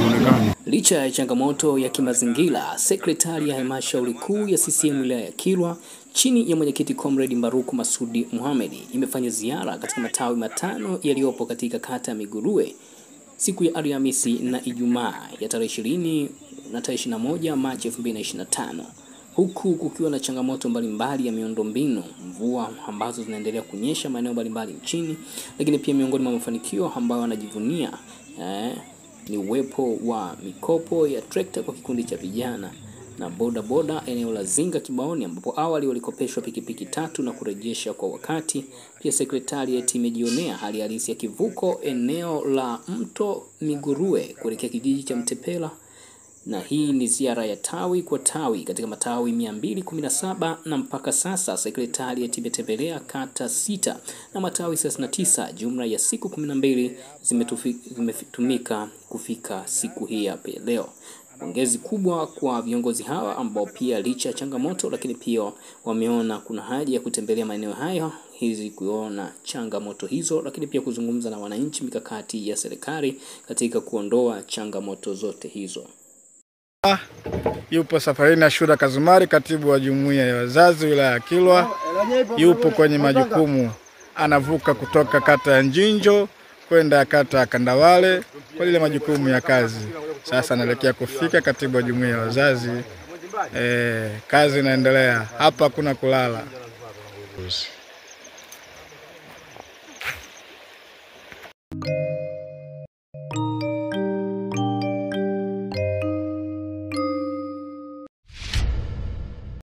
muonekano. Licha ya changamoto ya kimazingira, sekretari ya halmashauri kuu ya CCM wilaya ya Kilwa chini ya mwenyekiti Comrade Mbaruku Masudi Mohamed imefanya ziara katika matawi matano yaliyopo katika kata ya Miguruwe siku ya Alhamisi na Ijumaa ya tarehe 20 na tarehe 21 Machi 2025. Huku kukiwa na changamoto mbalimbali ya miundombinu, mvua ambazo zinaendelea kunyesha maeneo mbalimbali nchini, lakini pia miongoni mwa mafanikio ambayo wanajivunia ni uwepo wa mikopo ya trekta kwa kikundi cha vijana na boda boda eneo la Zinga Kibaoni, ambapo awali walikopeshwa pikipiki 3 na kurejesha kwa wakati. Pia sekretarieti imejionea hali halisi ya kivuko eneo la mto Miguruwe kuelekea kijiji cha Mtepela, na hii ni ziara ya tawi kwa tawi katika matawi 217, na mpaka sasa sekretarieti imetembelea kata 6 na matawi 39. Jumla ya siku 12 zimetumika kufika siku hii hapa leo. Pongezi kubwa kwa viongozi hawa ambao pia licha ya changamoto lakini pia wameona kuna haja ya kutembelea maeneo haya hizi kuona changamoto hizo, lakini pia kuzungumza na wananchi mikakati ya serikali katika kuondoa changamoto zote hizo. Yupo safarini Ashura Kazumari, katibu wa jumuiya ya wazazi wilaya ya Kilwa. Yupo kwenye majukumu, anavuka kutoka kata ya Njinjo kwenda kata ya Kandawale kwa ile majukumu ya kazi. Sasa anaelekea kufika katibu wa jumuiya ya wazazi. Kazi inaendelea hapa, kuna kulala.